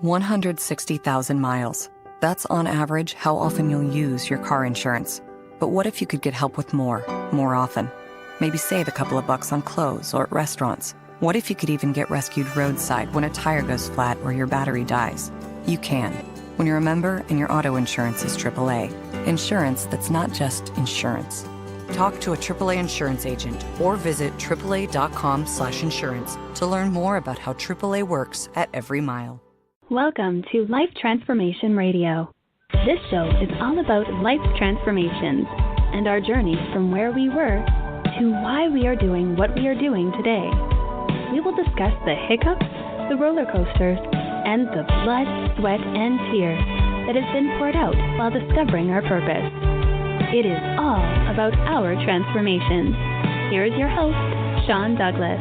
160,000 miles. That's on average how often you'll use your car insurance. But what if you could get help with more often? Maybe save a couple of bucks on clothes or at restaurants. What if you could even get rescued roadside when a tire goes flat or your battery dies? You can, when you're a member and your auto insurance is AAA. Insurance that's not just insurance. Talk to a AAA insurance agent or visit AAA.com/insurance to learn more about how AAA works at every mile. Welcome to Life Transformation Radio. This show is all about life transformations and our journey from where we were to why we are doing what we are doing today. We will discuss the hiccups, the roller coasters, and the blood, sweat, and tears that has been poured out while discovering our purpose. It is all about our transformations. Here is your host, Sean Douglas.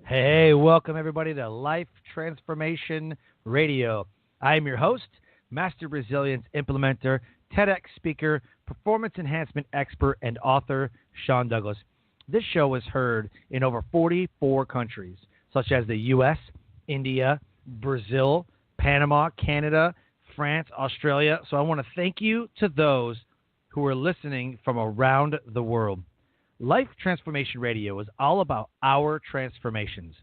Hey, welcome everybody to Life Transformation Radio. I am your host, Master Resilience Implementer, TEDx speaker, performance enhancement expert, and author, Sean Douglas. This show is heard in over 44 countries, such as the U.S., India, Brazil, Panama, Canada, France, Australia. So I want to thank you to those who are listening from around the world. Life Transformation Radio is all about our transformations.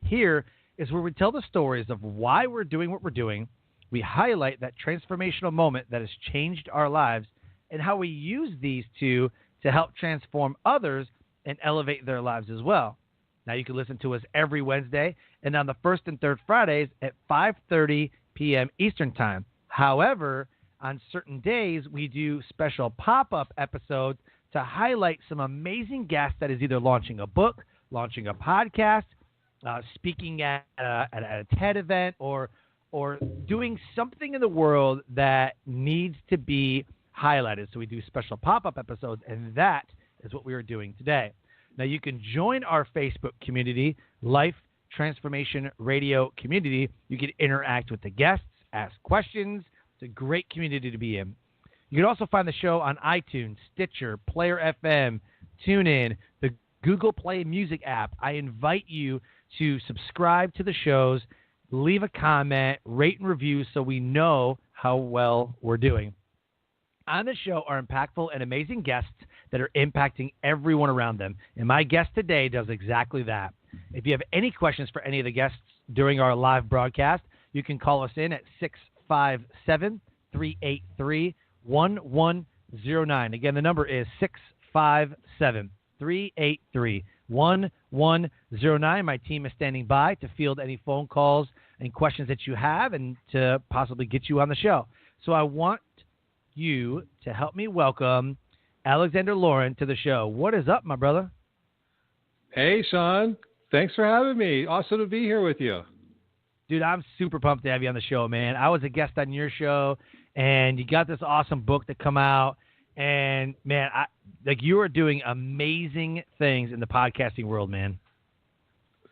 Here is where we tell the stories of why we're doing what we're doing. We highlight that transformational moment that has changed our lives and how we use these two to help transform others and elevate their lives as well. Now you can listen to us every Wednesday and on the first and third Fridays at 5:30 p.m. Eastern Time. However, on certain days, we do special pop-up episodes to highlight some amazing guests that is either launching a book, launching a podcast, speaking at a TED event, or doing something in the world that needs to be highlighted. So we do special pop-up episodes, and that is what we are doing today. Now you can join our Facebook community, Life Transformation Radio Community. You can interact with the guests, ask questions. It's a great community to be in. You can also find the show on iTunes, Stitcher, Player FM, TuneIn, the Google Play Music app. I invite you to subscribe to the shows, leave a comment, rate and review so we know how well we're doing. On the show are impactful and amazing guests that are impacting everyone around them. And my guest today does exactly that. If you have any questions for any of the guests during our live broadcast, you can call us in at 657-383-1109. Again, the number is 657-383-1109. My team is standing by to field any phone calls and questions that you have and to possibly get you on the show. So I want you to help me welcome Alexander Laurin to the show. What is up, my brother? Hey, Sean. Thanks for having me. Awesome to be here with you. Dude, I'm super pumped to have you on the show, man. I was a guest on your show, and you got this awesome book to come out. And, man, you are doing amazing things in the podcasting world, man.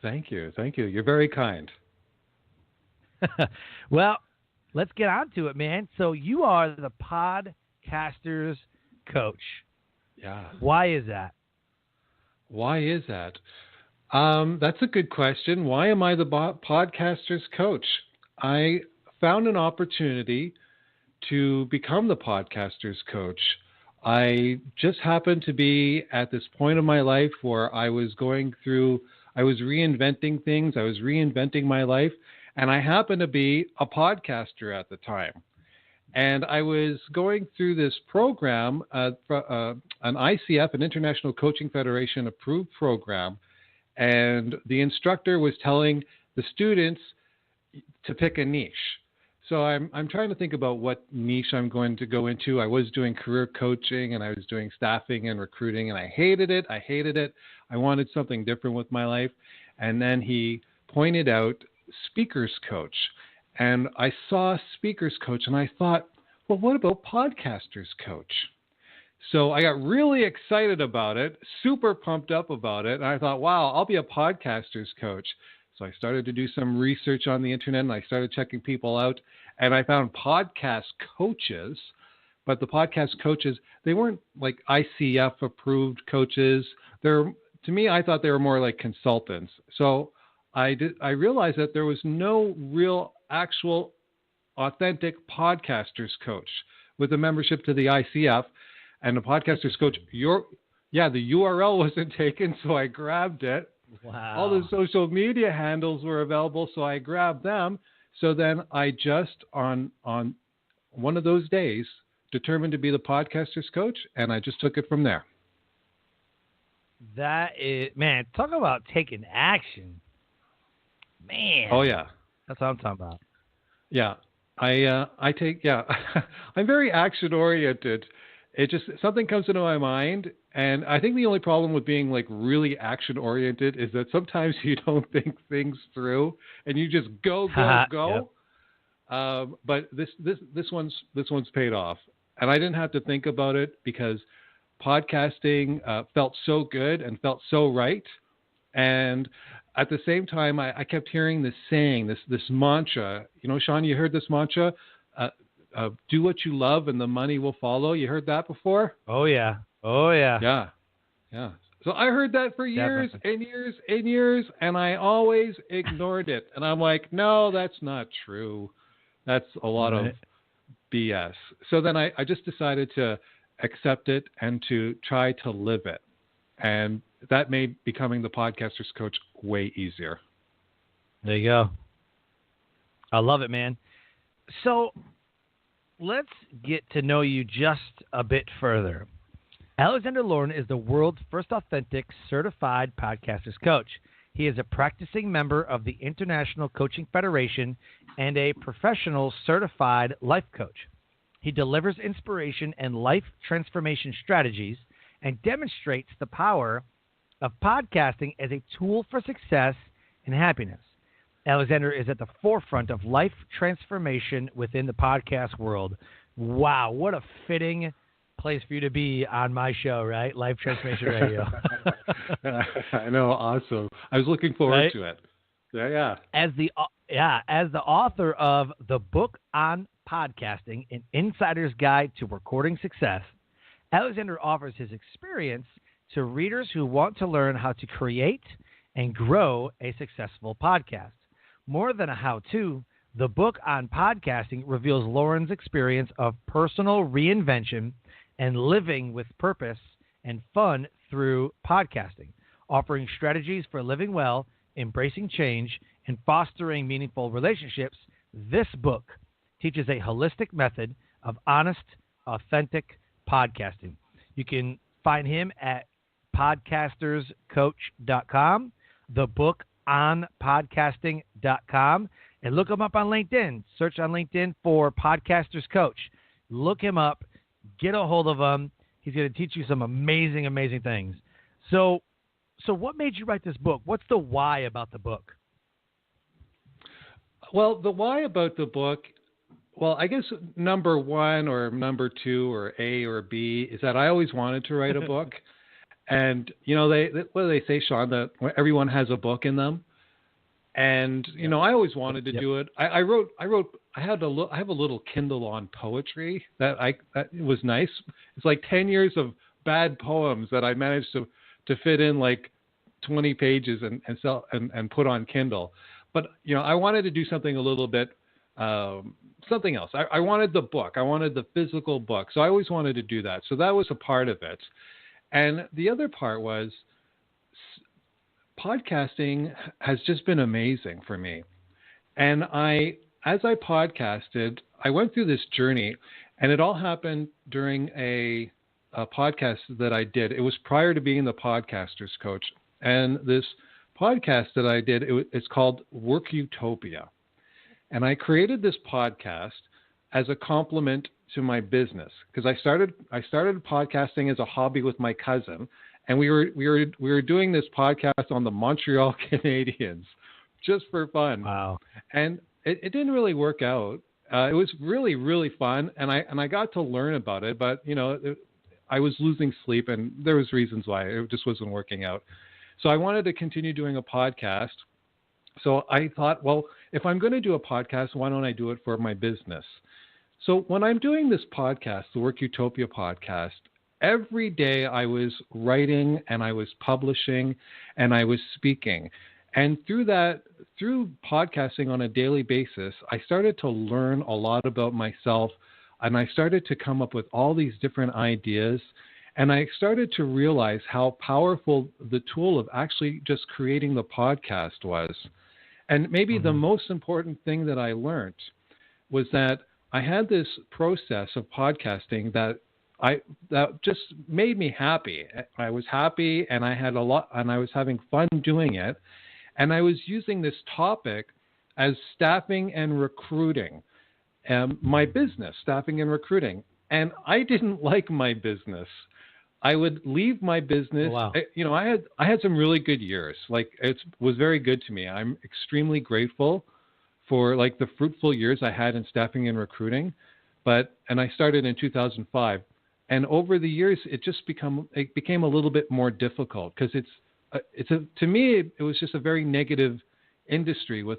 Thank you. Thank you. You're very kind. Well, let's get on to it, man. So you are the podcaster's coach. Yeah. Why is that? Why is that? That's a good question. Why am I the podcaster's coach? I found an opportunity to become the podcaster's coach. I just happened to be at this point of my life where I was reinventing things. I was reinventing my life. And I happened to be a podcaster at the time. And I was going through this program, an ICF, an International Coaching Federation approved program. And the instructor was telling the students to pick a niche. So I'm trying to think about what niche I'm going to go into. I was doing career coaching and I was doing staffing and recruiting, and I hated it. I wanted something different with my life. And then he pointed out speaker's coach. And I saw speaker's coach and I thought, well, what about podcaster's coach? So I got really excited about it, super pumped up about it. And I thought, wow, I'll be a podcaster's coach. So I started to do some research on the internet and I started checking people out. And I found podcast coaches, but the podcast coaches, they weren't like ICF approved coaches. To me, I thought they were more like consultants. So I realized that there was no real, actual, authentic podcasters coach with a membership to the ICF, and the podcasters coach. The URL wasn't taken, so I grabbed it. Wow. All the social media handles were available, so I grabbed them. So then I just on one of those days determined to be the podcasters coach, and I just took it from there. That is, man, talk about taking action. Man. Oh yeah. That's what I'm talking about. Yeah. I'm very action oriented. It just, something comes into my mind, and I think the only problem with being like really action oriented is that sometimes you don't think things through and you just go. Yep. But this one's paid off, and I didn't have to think about it because podcasting felt so good and felt so right. And at the same time, I kept hearing this saying, this mantra. You know, Sean, you heard this mantra? Do what you love and the money will follow. You heard that before? Oh, yeah. Yeah. So I heard that for years and years and years, and I always ignored it. And I'm like, no, that's not true. That's a lot of BS. So then I just decided to accept it and to try to live it. And that made becoming the podcaster's coach way easier. There you go. I love it, man. So let's get to know you just a bit further. Alexander Laurin is the world's first authentic certified podcaster's coach. He is a practicing member of the International Coaching Federation and a professional certified life coach. He delivers inspiration and life transformation strategies and demonstrates the power of podcasting as a tool for success and happiness. Alexander is at the forefront of life transformation within the podcast world. Wow, what a fitting place for you to be on my show, right? Life Transformation Radio. I know, awesome. I was looking forward to it. Yeah. As the author of the book on podcasting, An Insider's Guide to Recording Success, Alexander offers his experience to readers who want to learn how to create and grow a successful podcast. More than a how-to, the book on podcasting reveals Laurin's experience of personal reinvention and living with purpose and fun through podcasting, offering strategies for living well, embracing change, and fostering meaningful relationships. This book teaches a holistic method of honest, authentic podcasting. You can find him at podcasterscoach.com, the book on podcasting.com, and look him up on LinkedIn. Search on LinkedIn for Podcasters Coach. Look him up. Get a hold of him. He's going to teach you some amazing, amazing things. So what made you write this book? What's the why about the book? Well, the why about the book, well, I guess number one or number two or A or B is that I always wanted to write a book. And, you know, what do they say, Sean, that everyone has a book in them? And, you know, I always wanted to do it. I have a little Kindle on poetry that was nice. It's like 10 years of bad poems that I managed to fit in like 20 pages and sell and put on Kindle. But, you know, I wanted to do something a little bit, something else. I wanted the book. I wanted the physical book. So I always wanted to do that. So that was a part of it. And the other part was podcasting has just been amazing for me. And as I podcasted, I went through this journey, and it all happened during a podcast that I did. It was prior to being the podcaster's coach. And this podcast that I did, it's called Work Utopia. And I created this podcast as a complement to my business, because I started podcasting as a hobby with my cousin, and we were doing this podcast on the Montreal Canadiens just for fun. Wow! And it didn't really work out. It was really, really fun, and I got to learn about it, but you know, I was losing sleep, and there was reasons why it just wasn't working out. So I wanted to continue doing a podcast. So I thought, well, if I'm going to do a podcast, why don't I do it for my business? So when I'm doing this podcast, the Work Utopia podcast, every day I was writing and I was publishing and I was speaking. And through podcasting on a daily basis, I started to learn a lot about myself, and I started to come up with all these different ideas. And I started to realize how powerful the tool of actually just creating the podcast was. And maybe the most important thing that I learned was that I had this process of podcasting that just made me happy. I was happy, and I had a lot, and I was having fun doing it. And I was using this topic as staffing and recruiting, my business, staffing and recruiting. And I didn't like my business. I would leave my business. Wow. I had some really good years. Like, it was very good to me. I'm extremely grateful for like the fruitful years I had in staffing and recruiting. And I started in 2005. And over the years, it became a little bit more difficult because to me, it was just a very negative industry with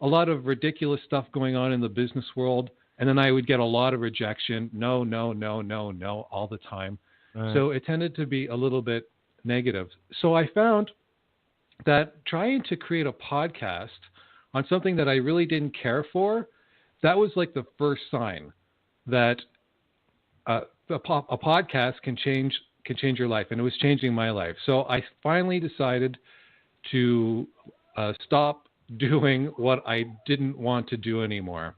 a lot of ridiculous stuff going on in the business world. And then I would get a lot of rejection. No, all the time. Right. So it tended to be a little bit negative. So I found that trying to create a podcast on something that I really didn't care for, that was like the first sign that a podcast can change your life. And it was changing my life. So I finally decided to stop doing what I didn't want to do anymore.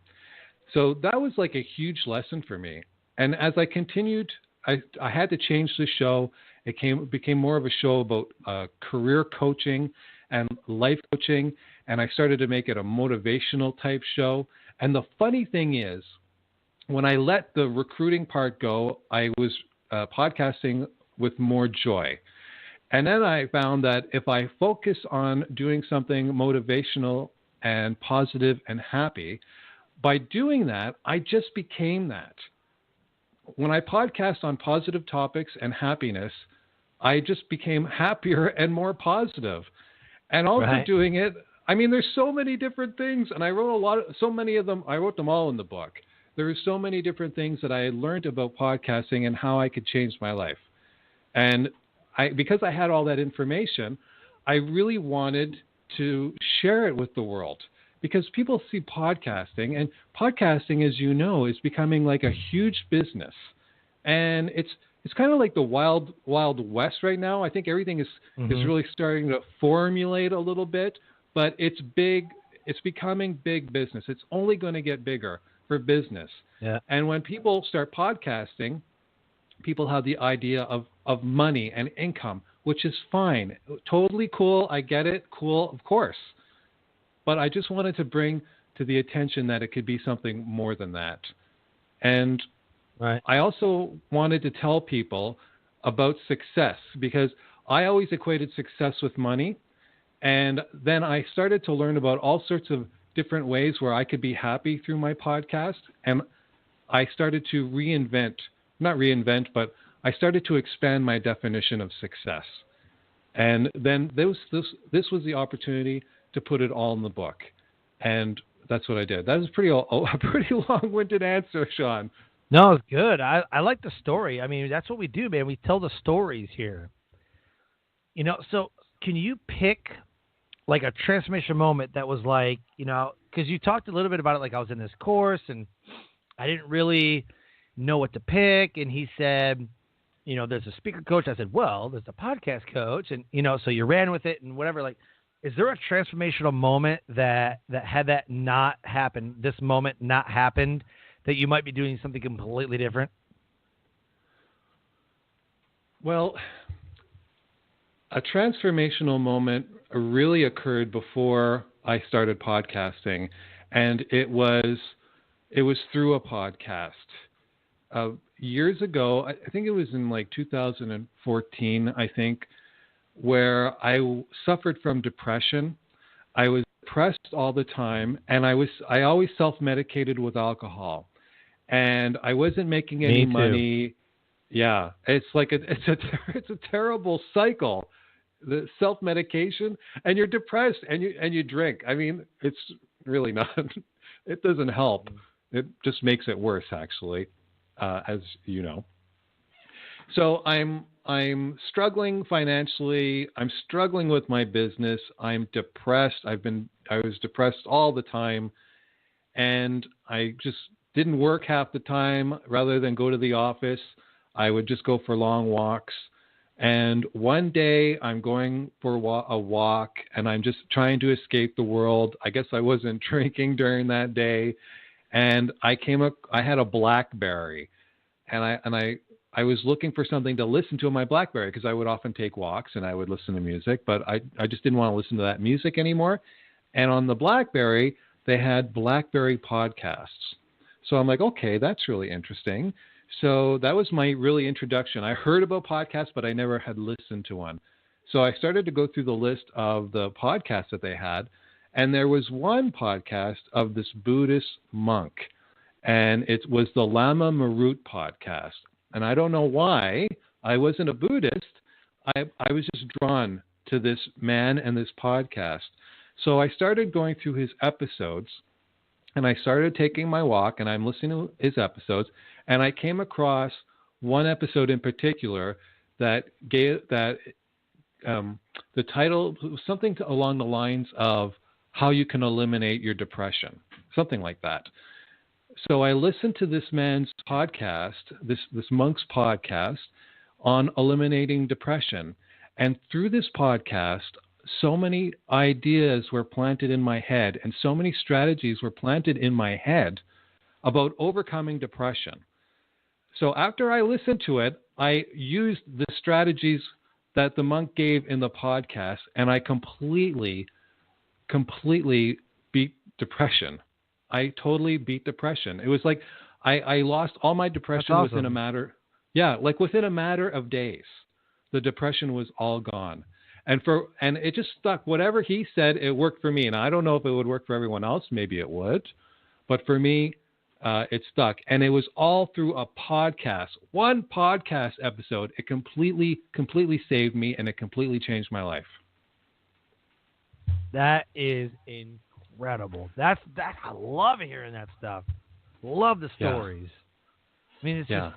So that was like a huge lesson for me. And as I continued, I had to change the show. It became more of a show about career coaching and life coaching, and I started to make it a motivational type show. And the funny thing is, when I let the recruiting part go, I was podcasting with more joy. And then I found that if I focus on doing something motivational and positive and happy, by doing that, I just became that. When I podcast on positive topics and happiness, I just became happier and more positive. And also doing it, I mean, there's so many different things, and I wrote so many of them. I wrote them all in the book. There are so many different things that I learned about podcasting and how I could change my life. And because I had all that information, I really wanted to share it with the world. Because people see podcasting, and podcasting, as you know, is becoming like a huge business. And it's kind of like the wild west right now. I think everything is really starting to formulate a little bit, but it's big. It's becoming big business. It's only going to get bigger for business. Yeah. And when people start podcasting, people have the idea of money and income, which is fine. Totally cool. I get it. Cool, of course. But I just wanted to bring to the attention that it could be something more than that. And I also wanted to tell people about success, because I always equated success with money. And then I started to learn about all sorts of different ways where I could be happy through my podcast. And I started to but I started to expand my definition of success. And then this was the opportunity to put it all in the book. And that's what I did. That was a pretty long-winded answer, Sean. No, it's good. I like the story. I mean, that's what we do, man. We tell the stories here. So can you pick like a transformation moment that was like, because you talked a little bit about it, like I was in this course and I didn't really know what to pick. And he said, there's a speaker coach. I said, well, there's a podcast coach. And, so you ran with it and whatever. Like, is there a transformational moment that had that not happened, this moment not happened, that you might be doing something completely different? Well, a transformational moment really occurred before I started podcasting, and it was through a podcast. Years ago, I think it was in like 2014, I think, where I suffered from depression. I was depressed all the time, and I always self-medicated with alcohol, and I wasn't making any money. Yeah, it's like it's a terrible cycle, the self-medication, and you're depressed, and you drink. I mean, it's really not. It doesn't help. It just makes it worse, actually, as you know. So I'm I'm struggling financially. I'm struggling with my business. I'm depressed. I was depressed all the time, and I just didn't work half the time. Rather than go to the office, I would just go for long walks. And one day I'm going for a walk, and I'm just trying to escape the world. I guess I wasn't drinking during that day, and I had a BlackBerry, and I was looking for something to listen to on my BlackBerry, because I would often take walks and I would listen to music, but I just didn't want to listen to that music anymore. And on the BlackBerry, they had BlackBerry podcasts. So I'm like, okay, that's really interesting. So that was my really introduction. I heard about podcasts, but I never had listened to one. So I started to go through the list of the podcasts that they had, and there was one podcast of this Buddhist monk, and it was the Lam Amuro Podcast. And I don't know why. I wasn't a Buddhist. I was just drawn to this man and this podcast. So I started going through his episodes, and I started taking my walk, and I'm listening to his episodes, and I came across one episode in particular that the title was something along the lines of how you can eliminate your depression, something like that. So I listened to this man's podcast, this monk's podcast on eliminating depression. And through this podcast, so many ideas were planted in my head, and so many strategies were planted in my head about overcoming depression. So after I listened to it, I used the strategies that the monk gave in the podcast, and I completely beat depression. I totally beat depression. It was like I lost all my depression within a matter of days. The depression was all gone. And it just stuck. Whatever he said, it worked for me. And I don't know if it would work for everyone else. Maybe it would. But for me, it stuck. And it was all through a podcast. One podcast episode. It completely saved me, and it completely changed my life. That is incredible. That's I love hearing that stuff. Love the stories. Yeah. I mean, it's just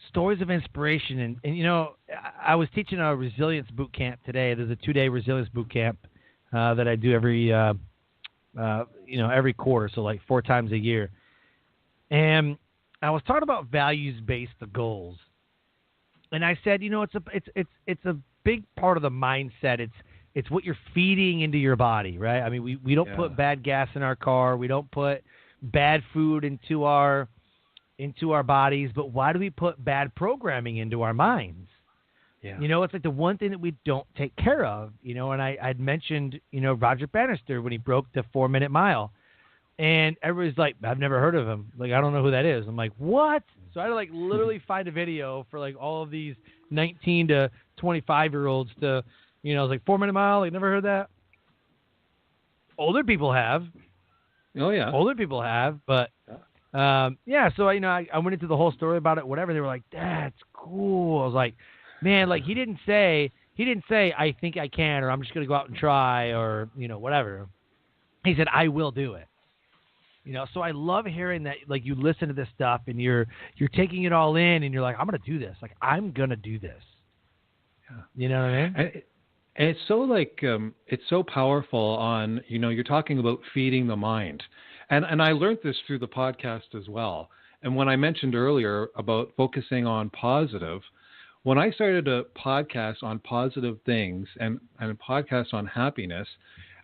stories of inspiration. And you know, I was teaching a resilience boot camp today. There's a 2-day resilience boot camp that I do every quarter, so like 4 times a year. And I was talking about values-based goals. And I said, you know, it's a big part of the mindset. It's what you're feeding into your body, right? I mean, we don't put bad gas in our car. We don't put bad food into our bodies. But why do we put bad programming into our minds? Yeah. You know, it's like the one thing that we don't take care of, you know, and I'd mentioned, you know, Roger Bannister when he broke the 4-minute mile. And everybody's like, I've never heard of him. Like, I don't know who that is. I'm like, what? So I had to like literally find a video for like all of these 19 to 25-year-olds to, you know, I was like 4-minute mile. Like, never heard that. Older people have. Oh yeah. Older people have, but so you know, I went into the whole story about it. Whatever. They were like, that's cool. I was like, man, like he didn't say I think I can, or I'm just gonna go out and try, or you know, whatever. He said I will do it. You know, so I love hearing that. Like you listen to this stuff and you're taking it all in, and you're like, I'm gonna do this. Like I'm gonna do this. Yeah. You know what I mean? And it's so it's so powerful on, you know, you're talking about feeding the mind. And I learned this through the podcast as well. And when I mentioned earlier about focusing on positive, when I started a podcast on positive things and a podcast on happiness,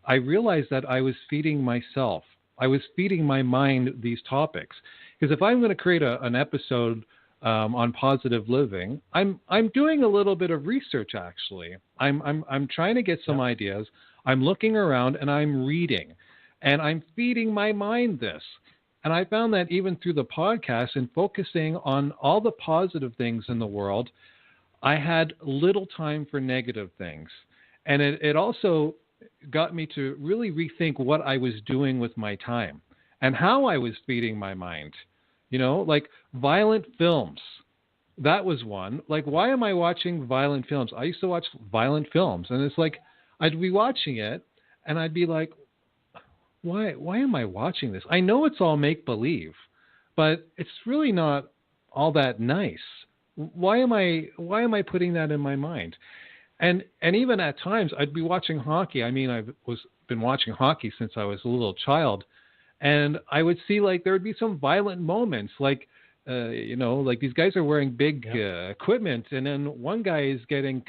I realized that I was feeding myself. I was feeding my mind these topics. Because if I'm going to create an episode on positive living, I'm doing a little bit of research actually. I'm trying to get some ideas. I'm looking around and I'm reading, and I'm feeding my mind this. And I found that even through the podcast and focusing on all the positive things in the world, I had little time for negative things. And it also got me to really rethink what I was doing with my time and how I was feeding my mind. You know, like violent films. That was one. Like, why am I watching violent films? I used to watch violent films, and it's like I'd be watching it, and I'd be like, why am I watching this? I know it's all make-believe, but it's really not all that nice. why am I putting that in my mind? And even at times I'd be watching hockey. I mean, been watching hockey since I was a little child, and I would see like there would be some violent moments, like like these guys are wearing big equipment, and then one guy is getting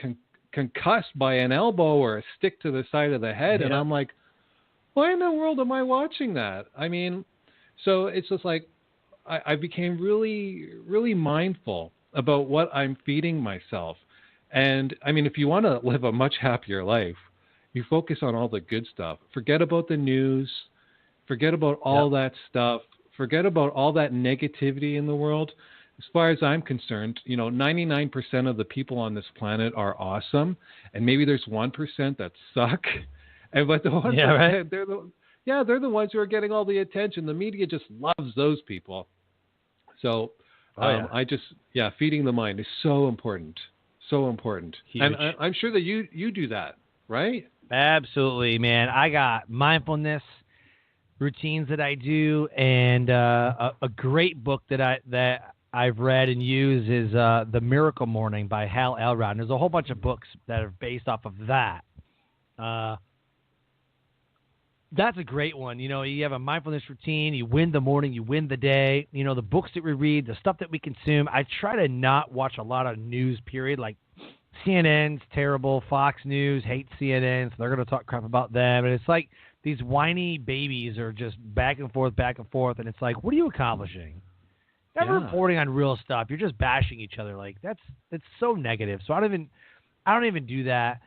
concussed by an elbow or a stick to the side of the head, and I'm like, why in the world am I watching that? I mean, so it's just like I became really, really mindful about what I'm feeding myself. And I mean, if you want to live a much happier life, you focus on all the good stuff. Forget about the news. Forget about all that stuff. Forget about all that negativity in the world. As far as I'm concerned, 99% of the people on this planet are awesome, and maybe there's 1% that suck. But the 1%, they're the ones who are getting all the attention. The media just loves those people. So feeding the mind is so important. So important. Huge. And I'm sure that you do that, right? Absolutely, man. I got mindfulness routines that I do, and a great book that I've read and used is The Miracle Morning by Hal Elrod. There's a whole bunch of books that are based off of that. That's a great one. You have a mindfulness routine. You win the morning. You win the day. The books that we read, the stuff that we consume. I try to not watch a lot of news, period. Like CNN's terrible. Fox News hates CNN, so they're going to talk crap about them. And it's like these whiny babies are just back and forth. And it's like, what are you accomplishing? Never reporting on real stuff. You're just bashing each other. Like it's so negative. So I don't even do that.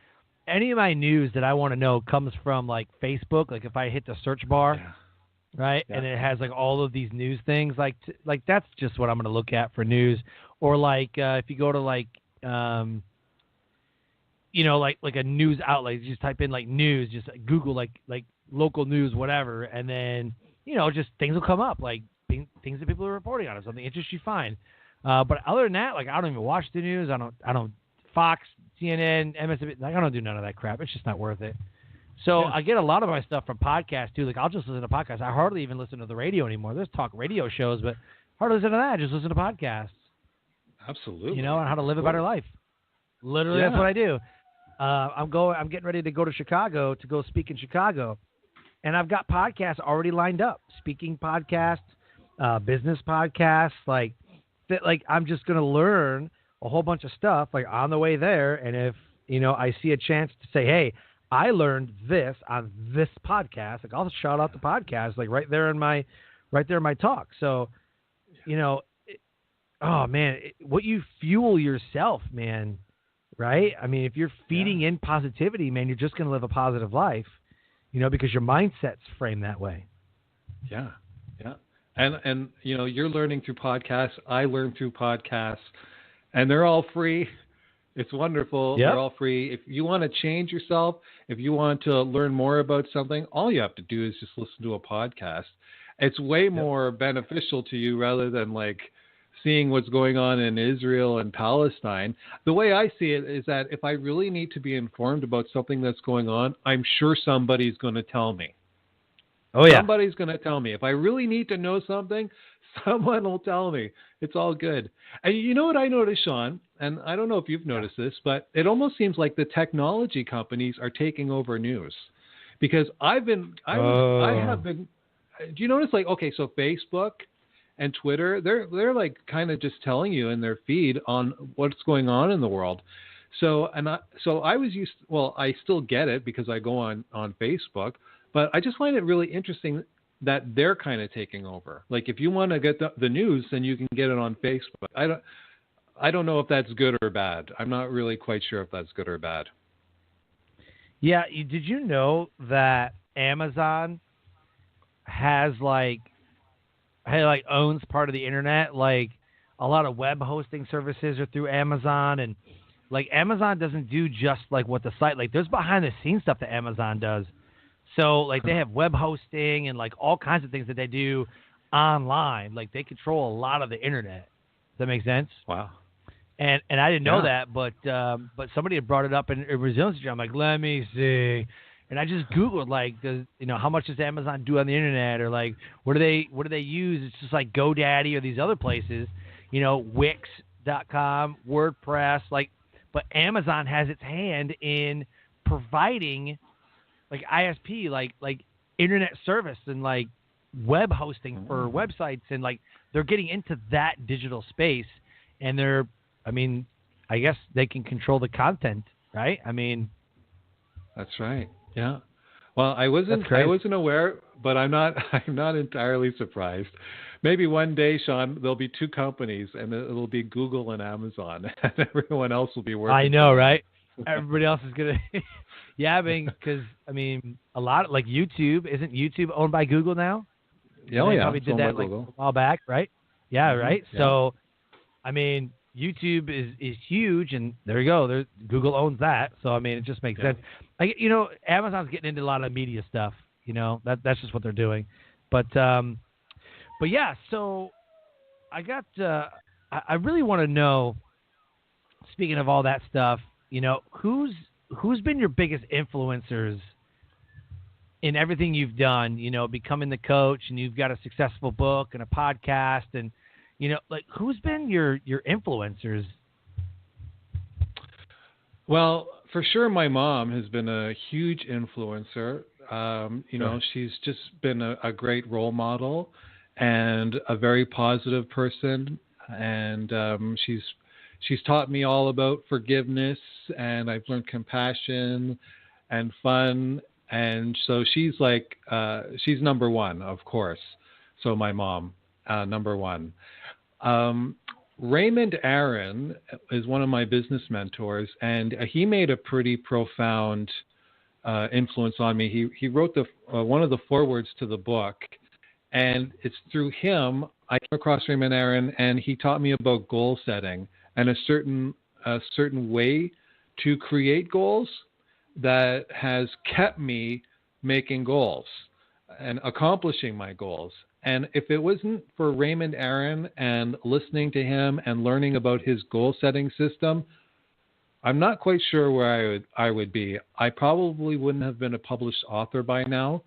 Any of my news that I want to know comes from like Facebook. Like if I hit the search bar, right, and it has like all of these news things, like that's just what I'm going to look at for news. Or like if you go to like like a news outlet, you just type in like news, just Google like local news, whatever, and then just things will come up, like things that people are reporting on, or something interesting you find. But other than that, like I don't even watch the news. I don't Fox, CNN, MSNBC, I don't do none of that crap. It's just not worth it. So I get a lot of my stuff from podcasts too. Like I'll just listen to podcasts. I hardly even listen to the radio anymore. There's talk radio shows, but hardly listen to that. I just listen to podcasts. Absolutely. On how to live a better life. Literally, that's what I do. I'm getting ready to go to Chicago to go speak in Chicago, and I've got podcasts already lined up. Speaking podcasts, business podcasts, like I'm just going to learn a whole bunch of stuff like on the way there. And if, I see a chance to say, hey, I learned this on this podcast, like I'll shout out the podcast, like right there in my talk. So, what you fuel yourself, man, right? I mean, if you're feeding in positivity, man, you're just going to live a positive life, because your mindset's framed that way. Yeah. Yeah. And, you're learning through podcasts. I learn through podcasts. And they're all free. It's wonderful. Yep. They're all free. If you want to change yourself, if you want to learn more about something, all you have to do is just listen to a podcast. It's way more beneficial to you rather than like seeing what's going on in Israel and Palestine. The way I see it is that if I really need to be informed about something that's going on, I'm sure somebody's going to tell me. Oh, yeah. Somebody's going to tell me. If I really need to know something, someone will tell me. It's all good. And you know what I noticed, Sean, and I don't know if you've noticed this, but it almost seems like the technology companies are taking over news. Because I have been, do you notice like, okay, so Facebook and Twitter, they're like kind of just telling you in their feed on what's going on in the world. So I was used, I still get it because I go on Facebook, but I just find it really interesting that they're kind of taking over. Like if you want to get the news, then you can get it on Facebook. I don't know if that's good or bad. I'm not really quite sure if that's good or bad. Yeah, did you know that Amazon owns part of the internet? Like a lot of web hosting services are through Amazon, and like Amazon doesn't do just like what the site, like there's behind the scenes stuff that Amazon does. So, like, they have web hosting and, like, all kinds of things that they do online. Like, they control a lot of the internet. Does that make sense? Wow. And I didn't know that, but somebody had brought it up in resiliency. I'm like, let me see. And I just Googled, like, how much does Amazon do on the internet? Or, like, what do they use? It's just like GoDaddy or these other places, Wix, Wix.com, WordPress, but Amazon has its hand in providing ISP, internet service and web hosting for websites, and they're getting into that digital space, and I guess they can control the content, right? That's right. Yeah. Well, I wasn't aware, but I'm not entirely surprised. Maybe one day, Sean, there'll be two companies, and it'll be Google and Amazon, and everyone else will be working. I know, right? Everybody else is gonna, yeah. Because a lot YouTube, isn't YouTube owned by Google now? Yeah, they probably did that a while back, right? Yeah, right. Yeah. So, YouTube is huge, and there you go. Google owns that, so it just makes sense. Amazon's getting into a lot of media stuff. That's just what they're doing. But yeah. So I got. I really want to know. Speaking of all that stuff, who's been your biggest influencers in everything you've done? Becoming the coach, and you've got a successful book and a podcast, and who's been your influencers? Well, for sure, my mom has been a huge influencer. She's just been a great role model and a very positive person. And she's taught me all about forgiveness, and I've learned compassion and fun. And so she's she's number one, of course. So my mom, number one. Raymond Aaron is one of my business mentors, and he made a pretty profound influence on me. He wrote one of the forewords to the book, and it's through him I came across Raymond Aaron, and he taught me about goal setting and a certain way to create goals that has kept me making goals and accomplishing my goals. And if it wasn't for Raymond Aaron and listening to him and learning about his goal-setting system, I'm not quite sure where I would be. I probably wouldn't have been a published author by now,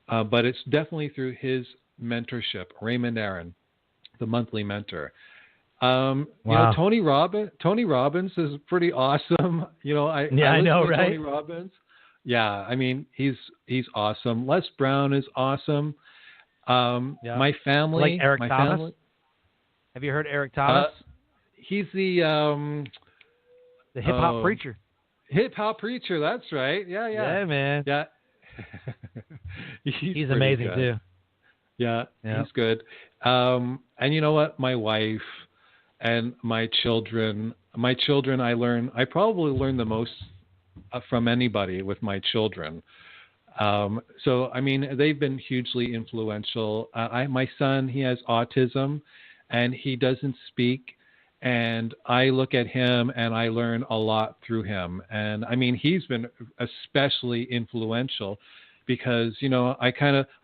but it's definitely through his mentorship, Raymond Aaron, the monthly mentor. Wow. Tony Robbins is pretty awesome. I know, right? Tony Robbins. Yeah, he's awesome. Les Brown is awesome. My family, Eric my Thomas. Family, have you heard Eric Thomas? He's the hip hop preacher. Hip hop preacher. That's right. Yeah. Yeah, man. Yeah. he's amazing good. too. Yeah, he's good. And you know what? My wife and my children. I probably learn the most from anybody with my children. So they've been hugely influential. My son, he has autism, and he doesn't speak. And I look at him and I learn a lot through him. And he's been especially influential because, I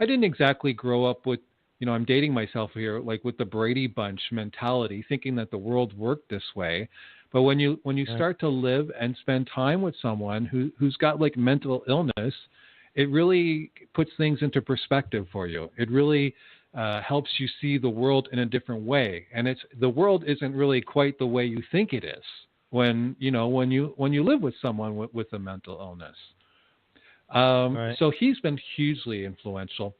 didn't exactly grow up with, I'm dating myself here, with the Brady Bunch mentality, thinking that the world worked this way. But when you start to live and spend time with someone who's got mental illness, it really puts things into perspective for you. It really helps you see the world in a different way, and the world isn't really quite the way you think it is when you live with someone with a mental illness. Right. So he's been hugely influential,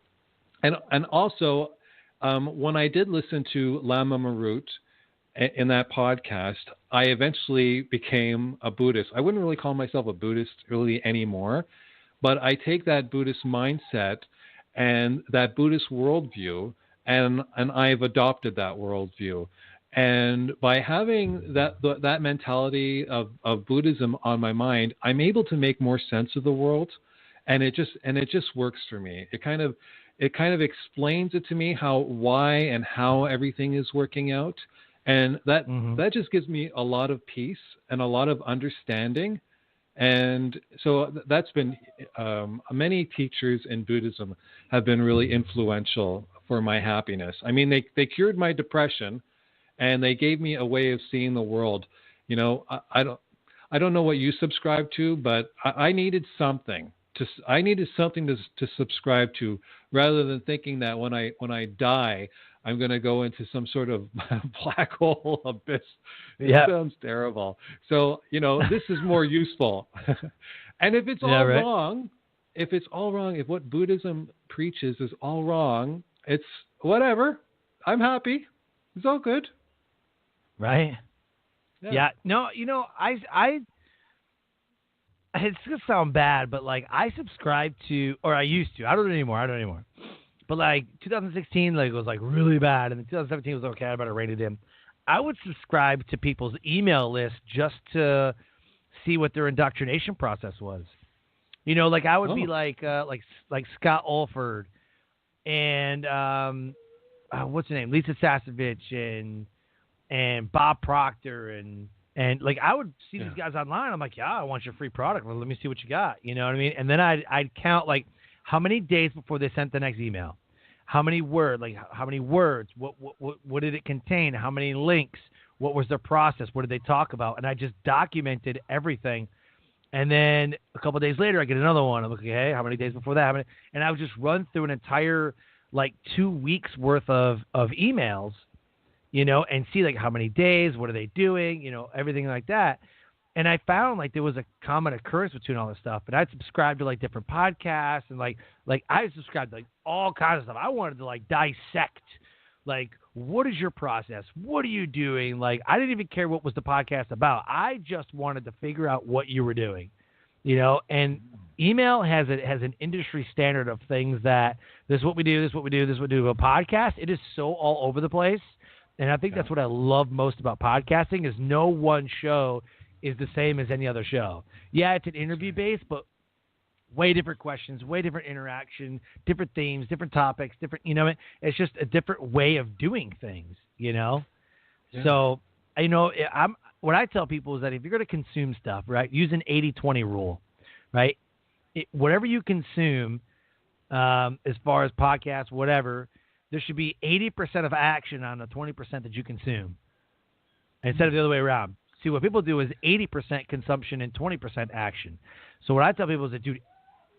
and also when I did listen to Lam Amuro in that podcast, I eventually became a Buddhist. I wouldn't really call myself a Buddhist really anymore, but I take that Buddhist mindset and that Buddhist worldview, and I've adopted that worldview. And by having that mentality of Buddhism on my mind, I'm able to make more sense of the world, and it just works for me. It kind of explains it to me why and how everything is working out, and that just gives me a lot of peace and a lot of understanding. And so that's been many teachers in Buddhism have been really influential for my happiness. They cured my depression, and they gave me a way of seeing the world. I don't know what you subscribe to, but I needed something I needed something to subscribe to, rather than thinking that when I die, I'm going to go into some sort of black hole abyss. It sounds terrible. So, this is more useful. And if it's all wrong, if what Buddhism preaches is all wrong, it's whatever. I'm happy. It's all good. Right? Yeah. No, it's going to sound bad, but like I subscribe to, or I used to, I don't anymore. But like 2016, like it was like really bad. And then 2017 was okay. I better rate it in. I would subscribe to people's email list just to see what their indoctrination process was. Like I would be like Scott Alford and what's her name? Lisa Sasevich and Bob Proctor and like I would see these guys online. I'm like, yeah, I want your free product. Well, let me see what you got. You know what I mean? And then I'd count like how many days before they sent the next email, how many words, what did it contain, how many links, what was their process, what did they talk about, and I just documented everything. And then a couple of days later, I get another one. I'm like, okay, how many days before that? And I would just run through an entire like 2 weeks worth of emails. And see like how many days, what are they doing, everything like that. And I found like there was a common occurrence between all this stuff. And I'd subscribe to like different podcasts and like I subscribed to like all kinds of stuff. I wanted to like dissect, like, what is your process? What are you doing? Like, I didn't even care what was the podcast about. I just wanted to figure out what you were doing, and email has an industry standard of things that this is what we do, this is what we do, this is what we do. A podcast, it is so all over the place. And I think that's what I love most about podcasting is no one show is the same as any other show. Yeah, it's an interview based, but way different questions, way different interaction, different themes, different topics, different, it's just a different way of doing things, Yeah. So, what I tell people is that if you're going to consume stuff, right, use an 80-20 rule, right? Whatever you consume, as far as podcasts, whatever, there should be 80% of action on the 20% that you consume instead of the other way around. See, what people do is 80% consumption and 20% action. So what I tell people is that, dude,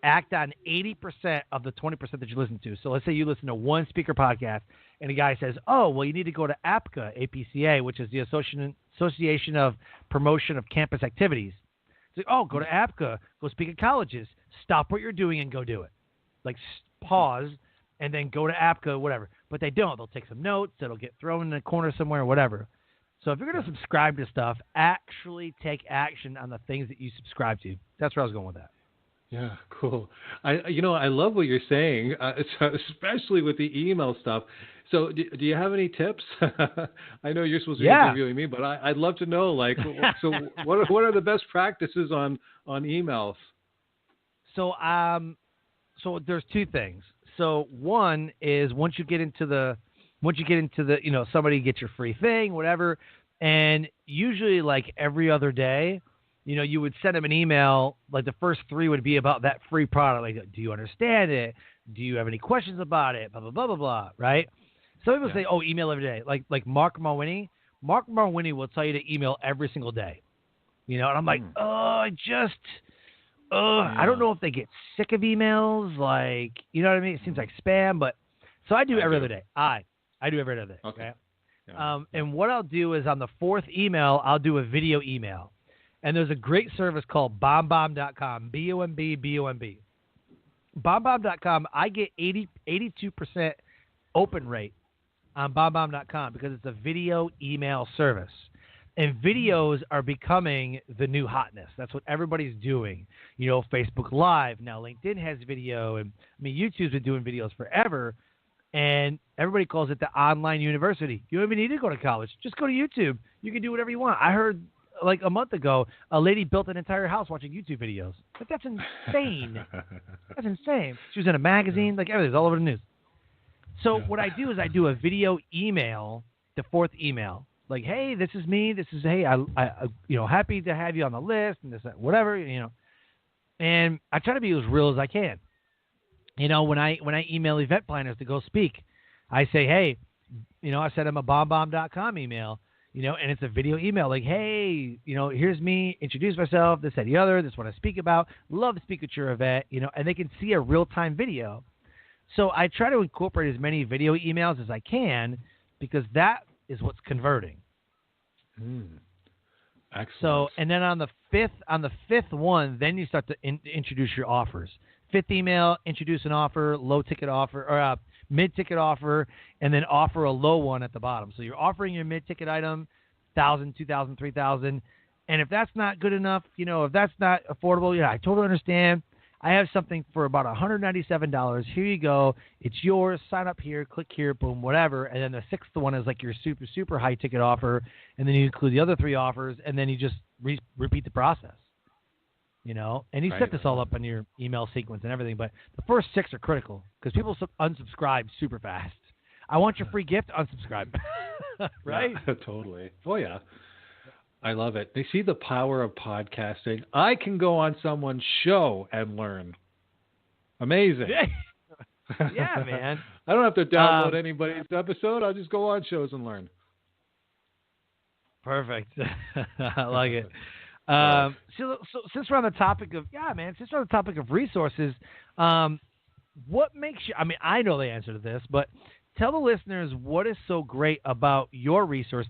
act on 80% of the 20% that you listen to. So let's say you listen to one speaker podcast and a guy says, oh, well, you need to go to APCA, APCA, which is the Association of Promotion of Campus Activities. It's like, oh, go to APCA, go speak at colleges, stop what you're doing and go do it. Like pause and then go to APCA, whatever. But they don't. They'll take some notes. It'll get thrown in a corner somewhere, whatever. So if you're going to subscribe to stuff, actually take action on the things that you subscribe to. That's where I was going with that. Yeah, cool. I love what you're saying, especially with the email stuff. So do you have any tips? I know you're supposed to be interviewing me, but I'd love to know, like, so what are the best practices on emails? So there's two things. So one is once you get into the, somebody gets your free thing, whatever, and usually like every other day, you would send them an email, like the first 3 would be about that free product. Like, do you understand it? Do you have any questions about it? Blah, blah, blah, blah, blah, right? Some people say, oh, email every day. Like Mark Marwini. Mark Marwini will tell you to email every single day. And I'm like, I don't know if they get sick of emails. Like, you know what I mean? It seems like spam, but so I do every other day. I do every other day. Okay. Yeah. And what I'll do is on the 4th email, I'll do a video email. And there's a great service called BombBomb.com, BOMB. BombBomb.com, I get 82% open rate on BombBomb.com because it's a video email service. And videos are becoming the new hotness. That's what everybody's doing. Facebook Live. Now LinkedIn has video. And YouTube's been doing videos forever. And everybody calls it the online university. You don't even need to go to college. Just go to YouTube. You can do whatever you want. I heard like a month ago, a lady built an entire house watching YouTube videos. Like, that's insane. That's insane. She was in a magazine, like everything's all over the news. So what I do is I do a video email, the 4th email. Like, hey, this is me. This is, hey, I happy to have you on the list and this, whatever, And I try to be as real as I can. When I email event planners to go speak, I say, hey, I send them a BombBomb.com email. and it's a video email like, hey, here's me, introduce myself, this, that, the other, this is what I speak about, love to speak at your event, and they can see a real-time video. So I try to incorporate as many video emails as I can because that is what's converting. Excellent. So, and then on the fifth one, then you start to introduce your offers. Fifth email, introduce an offer, low ticket offer, or mid-ticket offer, and then offer a low one at the bottom. So you're offering your mid-ticket item, $1,000, $2,000, $3,000. And if that's not good enough, if that's not affordable, I totally understand. I have something for about $197. Here you go. It's yours. Sign up here. Click here. Boom, whatever. And then the sixth one is like your super, super high ticket offer. And then you include the other three offers. And then you just repeat the process. And you set this all up on your email sequence and everything. But the first six are critical because people unsubscribe super fast. I want your free gift. Unsubscribe. Right? Yeah, totally. Oh, yeah. I love it. They see the power of podcasting. I can go on someone's show and learn. Amazing. Yeah, man. I don't have to download anybody's episode. I'll just go on shows and learn. Perfect. I like it. So since we're on the topic of resources, what makes you, I know the answer to this, but tell the listeners what is so great about your resource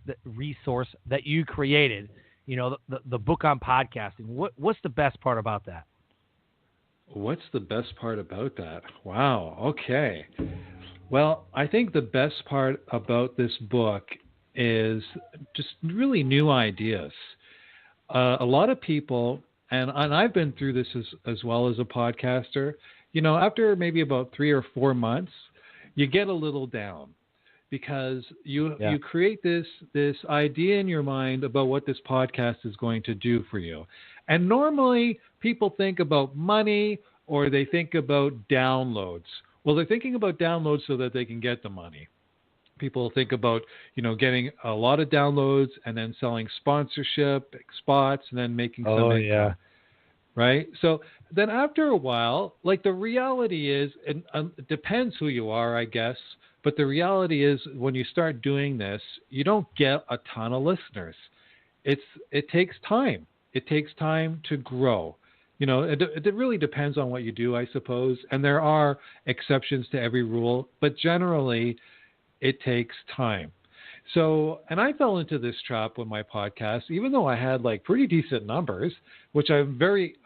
that you created, the book on podcasting. What's the best part about that? What's the best part about that? Wow. Okay. Well, I think the best part about this book is just really new ideas. A lot of people, and I've been through this as well as a podcaster, after maybe about 3 or 4 months, you get a little down because you create this idea in your mind about what this podcast is going to do for you. And normally people think about money or they think about downloads. Well, they're thinking about downloads so that they can get the money. People think about, getting a lot of downloads and then selling sponsorship spots and then making some income. Yeah. Right? So then after a while, like the reality is, and it depends who you are, I guess, but the reality is when you start doing this, you don't get a ton of listeners. It takes time. It takes time to grow. It really depends on what you do, I suppose. And there are exceptions to every rule, but generally it takes time. So, and I fell into this trap with my podcast, even though I had like pretty decent numbers, which I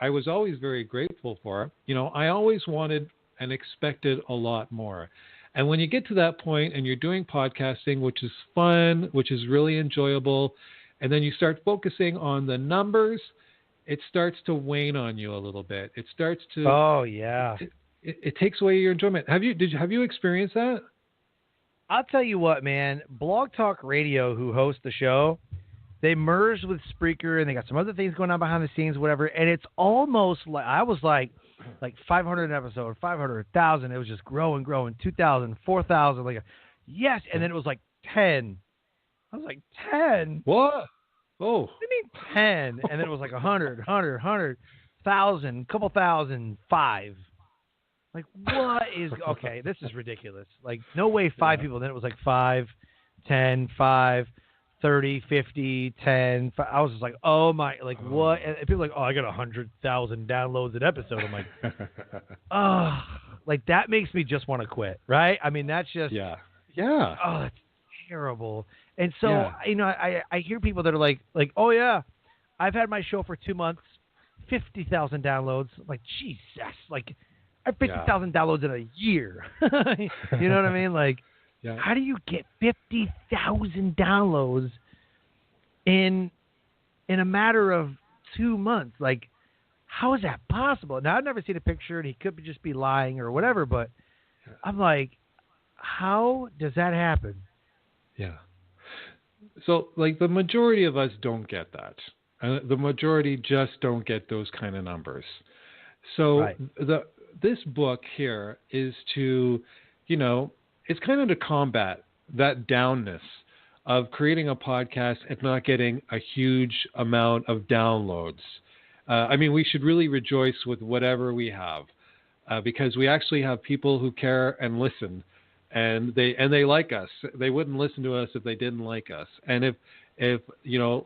was always very grateful for. I always wanted and expected a lot more. And when you get to that point and you're doing podcasting, which is fun, which is really enjoyable, and then you start focusing on the numbers, it starts to wane on you a little bit. It starts to. Oh yeah. It takes away your enjoyment. Have you experienced that? I'll tell you what, man. Blog Talk Radio, who hosts the show, they merged with Spreaker, and they got some other things going on behind the scenes, whatever. And it's almost like I was like 500 an episode, 500, 1,000. It was just growing, 2,000, 4,000. Like, yes, and then it was like 10. I was like 10. What? Oh, what do you mean 10? And then it was like 100, 1,000, couple thousand, 5. Like, what is – okay, this is ridiculous. Like, no way 5 people. Then it was like 5, 10, 5, 30, 50, 10. 5. I was just like, oh, my – like, what? And people are like, oh, I got 100,000 downloads an episode. I'm like, oh, like, that makes me just want to quit, right? I mean, that's just – Yeah. Oh, that's terrible. And so, I hear people that are like, oh, yeah, I've had my show for 2 months, 50,000 downloads. I'm like, Jesus, like – I have 50,000 downloads in a year. You know what I mean? Like, how do you get 50,000 downloads in a matter of 2 months? Like, how is that possible? Now, I've never seen a picture, and he could just be lying or whatever, but I'm like, how does that happen? Yeah. So, like, the majority of us don't get that. The majority just don't get those kind of numbers. So this book here is to, it's kind of to combat that downness of creating a podcast and not getting a huge amount of downloads. We should really rejoice with whatever we have because we actually have people who care and listen. and they like us. They wouldn't listen to us if they didn't like us. And if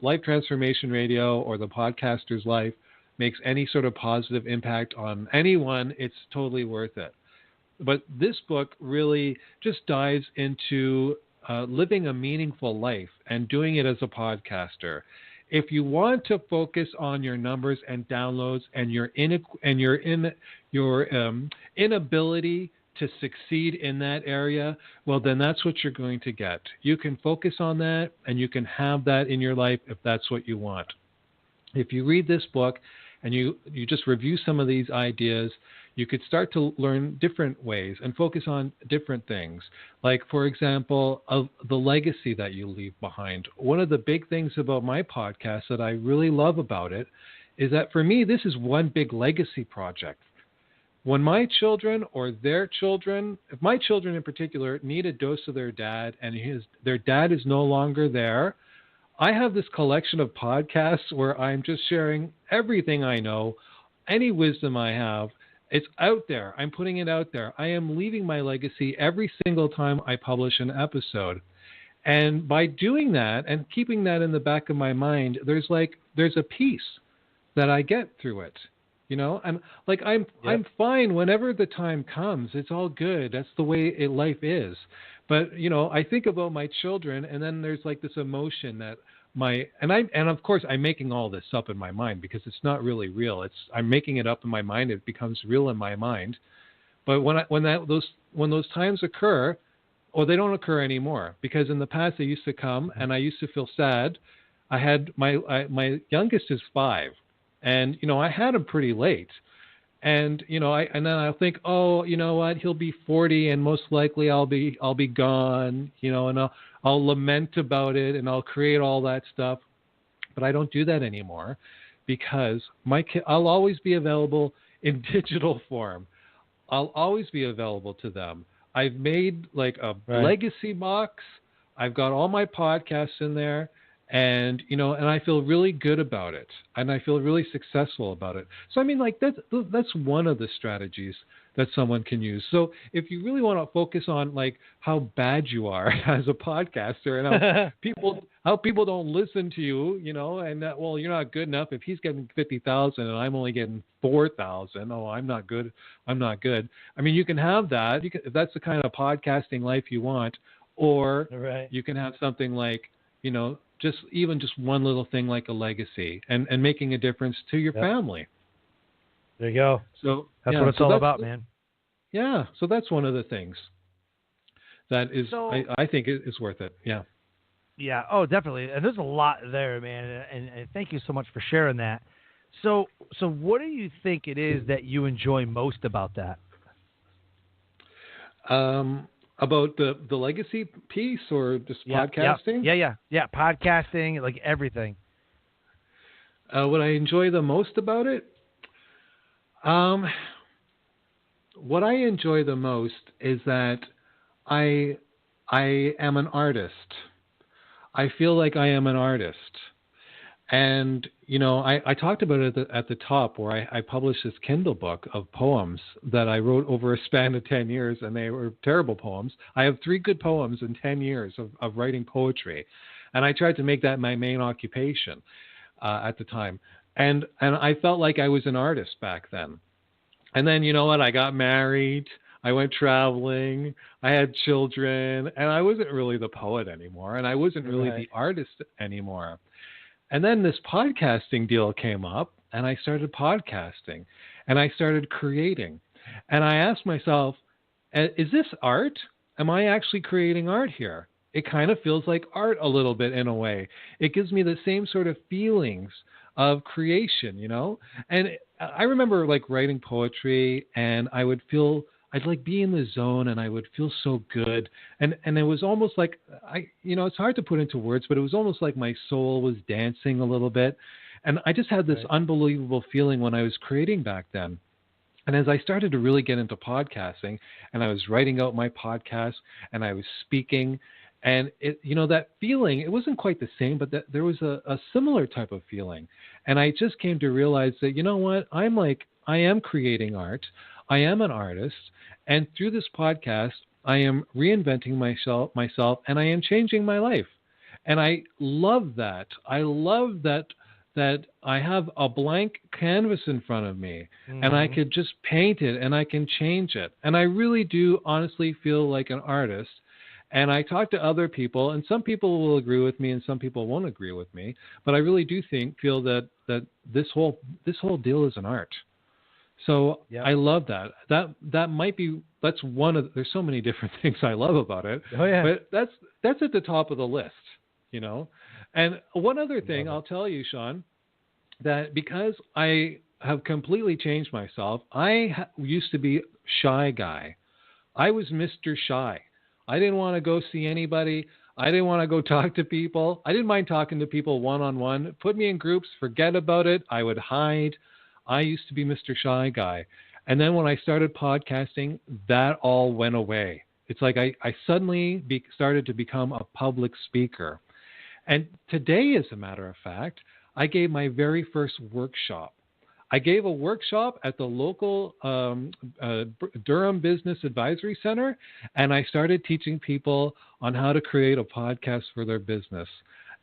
Life Transformation Radio or the podcaster's life makes any sort of positive impact on anyone, it's totally worth it. But this book really just dives into living a meaningful life and doing it as a podcaster. If you want to focus on your numbers and downloads and your inability to succeed in that area, well, then that's what you're going to get. You can focus on that, and you can have that in your life if that's what you want. If you read this book and you just review some of these ideas, you could start to learn different ways and focus on different things. Like, for example, of the legacy that you leave behind. One of the big things about my podcast that I really love about it is that for me, this is one big legacy project. When my children or their children, if my children in particular need a dose of their dad and their dad is no longer there, I have this collection of podcasts where I'm just sharing everything I know, any wisdom I have. It's out there. I'm putting it out there. I am leaving my legacy every single time I publish an episode. And by doing that and keeping that in the back of my mind, there's a peace that I get through it. And like I'm fine whenever the time comes. It's all good. That's the way life is. But I think about my children, and then there's like this emotion that and of course I'm making all this up in my mind because it's not really real. I'm making it up in my mind. It becomes real in my mind. But when those times occur, or they don't occur anymore, because in the past they used to come and I used to feel sad. I had my youngest is 5. And, I had him pretty late. And, and then I'll think, oh, you know what? He'll be 40 and most likely I'll be gone, and I'll lament about it and I'll create all that stuff. But I don't do that anymore because I'll always be available in digital form. I'll always be available to them. I've made like a legacy box. I've got all my podcasts in there. And, and I feel really good about it. And I feel really successful about it. So, I mean, like, that's one of the strategies that someone can use. So if you really want to focus on, like, how bad you are as a podcaster and how people don't listen to you, and that, well, you're not good enough. If he's getting 50,000 and I'm only getting 4,000, I'm not good. I mean, you can have that. If that's the kind of podcasting life you want, or you can have something like, just one little thing like a legacy and making a difference to your family. There you go. So that's what it's all about, man. Yeah. So that's one of the things that is, I think is worth it. Yeah. Yeah. Oh, definitely. And there's a lot there, man. And thank you so much for sharing that. So what do you think it is that you enjoy most about that? About the legacy piece or just podcasting? Yeah. Podcasting, like everything. What I enjoy the most about it? What I enjoy the most is that I am an artist. I feel like I am an artist. And, I talked about it at the top where I published this Kindle book of poems that I wrote over a span of 10 years, and they were terrible poems. I have 3 good poems in 10 years of writing poetry. And I tried to make that my main occupation at the time. And I felt like I was an artist back then. And then, you know what? I got married. I went traveling. I had children. And I wasn't really the poet anymore. And I wasn't really the artist anymore. And then this podcasting deal came up, and I started podcasting, and I started creating. And I asked myself, is this art? Am I actually creating art here? It kind of feels like art a little bit in a way. It gives me the same sort of feelings of creation, And I remember like writing poetry, and I'd like be in the zone and I would feel so good. And it was almost like, it's hard to put into words, but it was almost like my soul was dancing a little bit. And I just had this unbelievable feeling when I was creating back then. And as I started to really get into podcasting and I was writing out my podcast and I was speaking, and that feeling, it wasn't quite the same, but there was a similar type of feeling. And I just came to realize that, you know what, I am creating art. I am an artist. And through this podcast, I am reinventing myself, and I am changing my life. And I love that. I love that I have a blank canvas in front of me, and I could just paint it, and I can change it. And I really do honestly feel like an artist. And I talk to other people, and some people will agree with me, and some people won't agree with me. But I really do feel that this whole deal is an art. So I love that. That's one of. There's so many different things I love about it. Oh yeah. But that's at the top of the list, you know. And one other thing I'll tell you, Sean, that because I have completely changed myself, I used to be a shy guy. I was Mr. Shy. I didn't want to go see anybody. I didn't want to go talk to people. I didn't mind talking to people one-on-one. Put me in groups, forget about it. I would hide. I used to be Mr. Shy guy. And then when I started podcasting, that all went away. It's like I suddenly started to become a public speaker. And today, as a matter of fact, I gave my very first workshop. I gave a workshop at the local Durham Business Advisory Center, and I started teaching people on how to create a podcast for their business.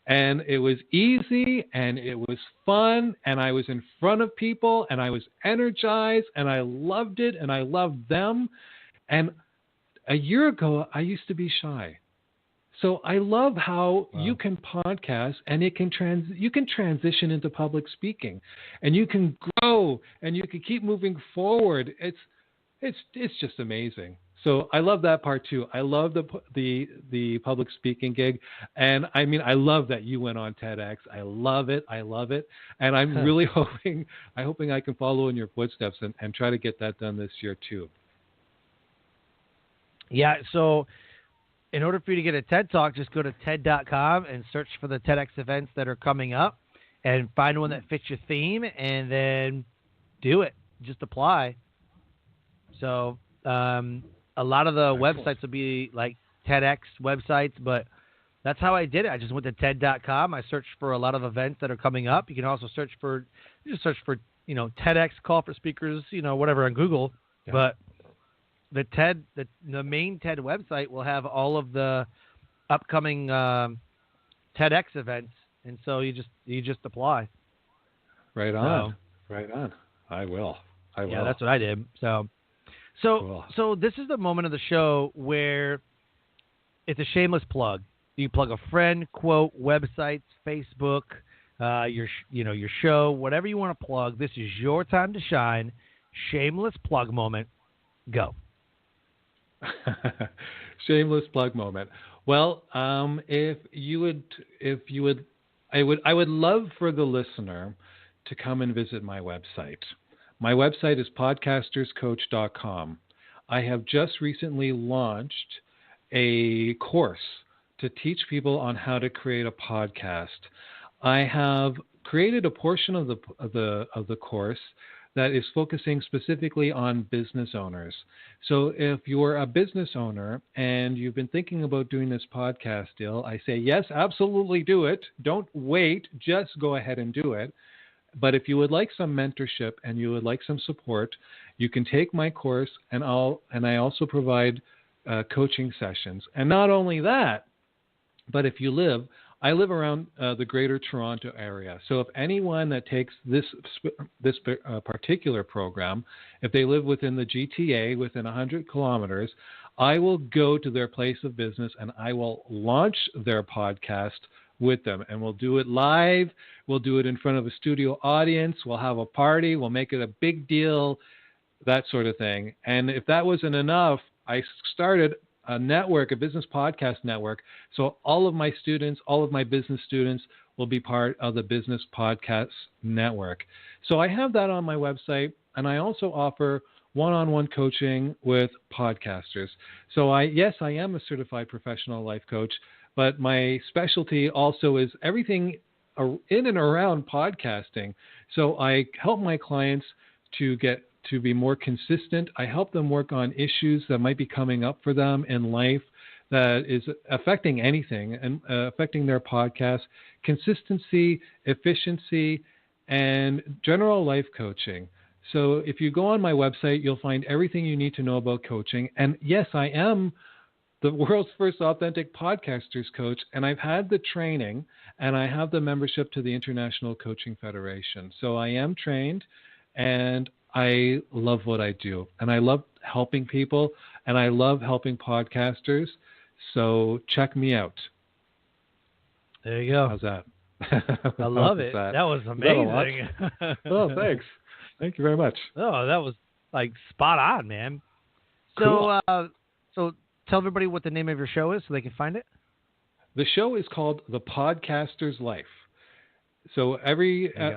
And it was easy, and it was fun, and I was in front of people, and I was energized, and I loved it, and I loved them. And a year ago, I used to be shy. So I love how you can podcast, and you can transition into public speaking, and you can grow, and you can keep moving forward. It's just amazing. So I love that part too. I love the public speaking gig, and I mean I love that you went on TEDx. I love it, and I'm really hoping I can follow in your footsteps and try to get that done this year too. Yeah. So in order for you to get a TED Talk, just go to TED.com and search for the TEDx events that are coming up and find one that fits your theme and then do it. Just apply. So a lot of the websites will be like TEDx websites, but that's how I did it. I just went to TED.com. I searched for a lot of events that are coming up. You can also search for TEDx call for speakers, whatever on Google. Yeah. But the main TED website will have all of the upcoming TEDx events, and so you just apply. Right on. Right on. I will. Yeah, that's what I did. So this is the moment of the show where it's a shameless plug. You plug a friend, quote, websites, Facebook, your show, whatever you want to plug. This is your time to shine. Shameless plug moment. Go. Shameless plug moment. Well, I would love for the listener to come and visit my website. My website is podcasterscoach.com. I have just recently launched a course to teach people on how to create a podcast. I have created a portion of the course that is focusing specifically on business owners. So if you're a business owner and you've been thinking about doing this podcast deal, I say, yes, absolutely do it. Don't wait. Just go ahead and do it. But if you would like some mentorship and you would like some support, you can take my course, and I also provide coaching sessions. And not only that, but if I live around the Greater Toronto area. So if anyone that takes this particular program, if they live within the GTA, within 100 kilometers, I will go to their place of business and I will launch their podcast with them. And we'll do it live. We'll do it in front of a studio audience. We'll have a party. We'll make it a big deal, that sort of thing. And if that wasn't enough, I started a business podcast network. So all of my business students will be part of the business podcast network. So I have that on my website, and I also offer one-on-one coaching with podcasters. So I am a certified professional life coach, but my specialty also is everything in and around podcasting. So I help my clients to be more consistent. I help them work on issues that might be coming up for them in life that is affecting anything and affecting their podcast, consistency, efficiency, and general life coaching. So if you go on my website, you'll find everything you need to know about coaching. And yes, I am the world's first authentic podcasters coach, and I've had the training, and I have the membership to the International Coaching Federation. So I am trained, and I love what I do, and I love helping people, and I love helping podcasters. So check me out. There you go. How's that? I love it. That was amazing. Oh, thanks. Thank you very much. Oh, that was like spot on, man. So, Cool. So tell everybody what the name of your show is so they can find it. The show is called The Podcaster's Life. So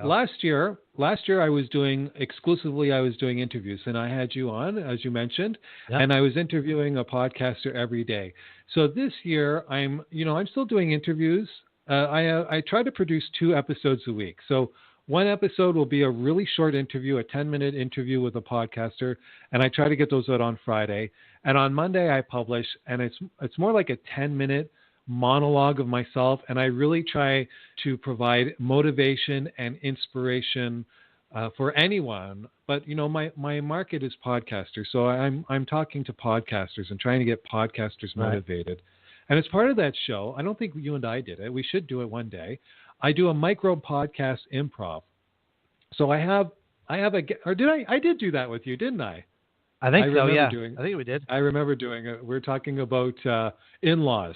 last year I was doing interviews, and I had you on, as you mentioned, and I was interviewing a podcaster every day. So this year I'm still doing interviews. I try to produce 2 episodes a week. So one episode will be a really short interview, a 10-minute interview with a podcaster, and I try to get those out on Friday. And on Monday I publish, and it's more like a 10-minute monologue of myself, and I really try to provide motivation and inspiration for anyone. But my market is podcasters, so I'm talking to podcasters and trying to get podcasters motivated. Right. And as part of that show, I don't think you and I did it. We should do it one day. I do a micro podcast improv. So I did do that with you, didn't I? I think so. Yeah, I think we did. I remember doing it. We're talking about in-laws.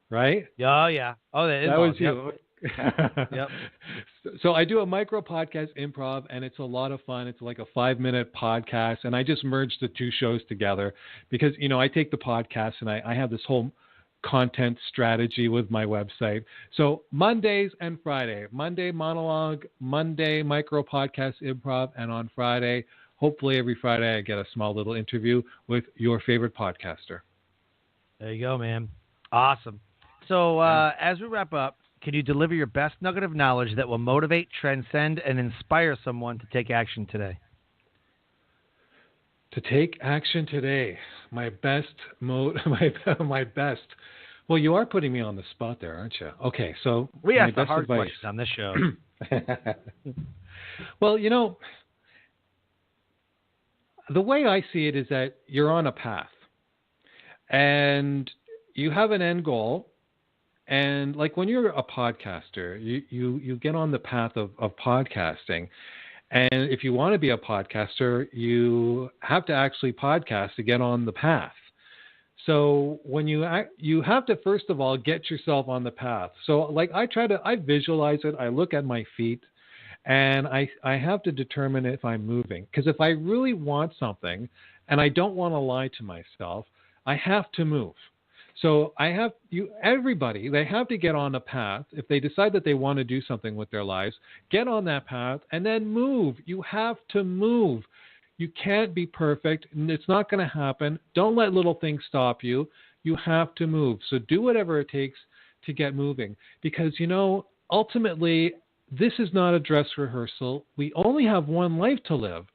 Right? Oh, yeah. Oh, that was you. Yep. So I do a micro podcast improv, and it's a lot of fun. It's like a 5-minute podcast, and I just merged the 2 shows together because, I take the podcast and I have this whole content strategy with my website. So Mondays and Friday, Monday monologue, Monday micro podcast improv, and on Friday, hopefully every Friday I get a small little interview with your favorite podcaster. There you go, man. Awesome. So as we wrap up, can you deliver your best nugget of knowledge that will motivate, transcend, and inspire someone to take action today? To take action today, my best. Well, you are putting me on the spot there, aren't you? Okay, so we ask the hard questions on this show. Well, the way I see it is that you're on a path, and you have an end goal. And like when you're a podcaster, you get on the path of podcasting. And if you want to be a podcaster, you have to actually podcast to get on the path. So when you have to, first of all, get yourself on the path. So like I visualize it. I look at my feet, and I have to determine if I'm moving. Because if I really want something and I don't want to lie to myself, I have to move. So everybody, they have to get on a path. If they decide that they want to do something with their lives, get on that path and then move. You have to move. You can't be perfect, and it's not going to happen. Don't let little things stop you. You have to move. So do whatever it takes to get moving, because, ultimately, this is not a dress rehearsal. We only have one life to live,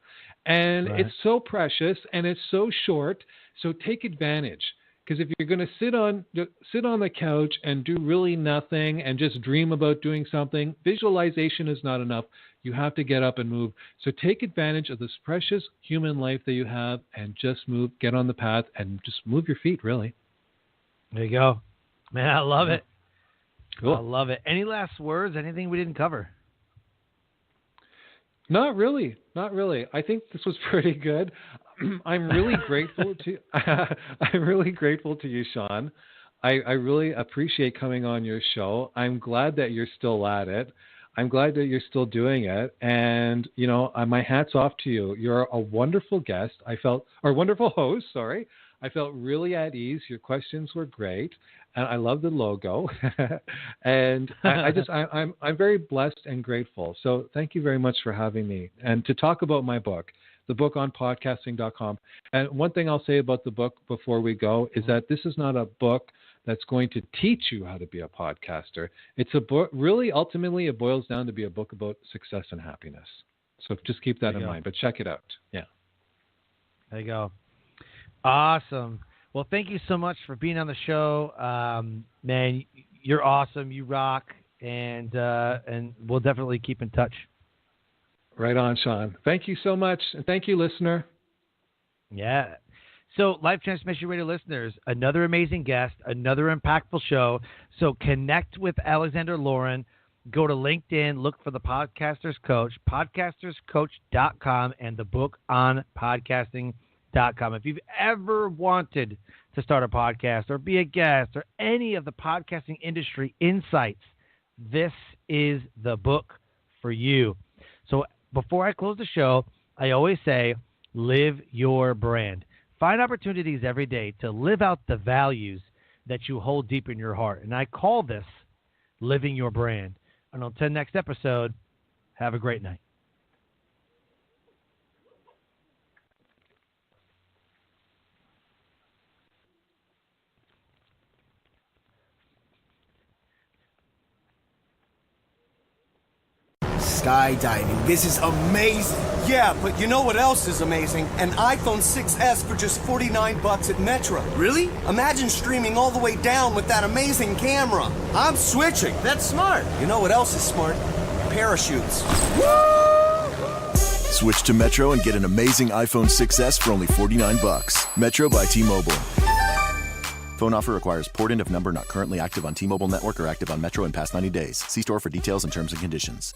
and It's so precious and it's so short. So take advantage. Because if you're going to sit on the couch and do really nothing and just dream about doing something, visualization is not enough. You have to get up and move. So take advantage of this precious human life that you have and just move, get on the path, and just move your feet, really. There you go. Man, I love it. Cool. I love it. Any last words? Anything we didn't cover? Not really. I think this was pretty good. I'm really grateful to you, Sean. I really appreciate coming on your show. I'm glad that you're still at it. I'm glad that you're still doing it. And, my hat's off to you. You're a wonderful guest. Wonderful host, sorry. I felt really at ease. Your questions were great. And I love the logo. And I'm very blessed and grateful. So thank you very much for having me. And to talk about my book, the book on podcasting.com. And one thing I'll say about the book before we go is that this is not a book that's going to teach you how to be a podcaster. It's a book, really, ultimately, it boils down to be a book about success and happiness. So just keep that in mind, but check it out. Yeah. There you go. Awesome. Well, thank you so much for being on the show. Man, you're awesome. You rock. And we'll definitely keep in touch. Right on, Sean. Thank you so much. And thank you, listener. Yeah. So, Life Transformation Radio listeners, another amazing guest, another impactful show. So, connect with Alexander Laurin. Go to LinkedIn, look for the Podcasters Coach, podcasterscoach.com, and the book on podcasting.com. If you've ever wanted to start a podcast or be a guest or any of the podcasting industry insights, this is the book for you. So, before I close the show, I always say, live your brand. Find opportunities every day to live out the values that you hold deep in your heart. And I call this living your brand. And until next episode, have a great night. Skydiving. This is amazing. Yeah, but you know what else is amazing? An iPhone 6S for just $49 at Metro. Really? Imagine streaming all the way down with that amazing camera. I'm switching. That's smart. You know what else is smart? Parachutes. Switch to Metro and get an amazing iPhone 6S for only $49. Metro by T-Mobile. Phone offer requires port-in if number not currently active on T-Mobile network or active on Metro in past 90 days. See store for details and terms and conditions.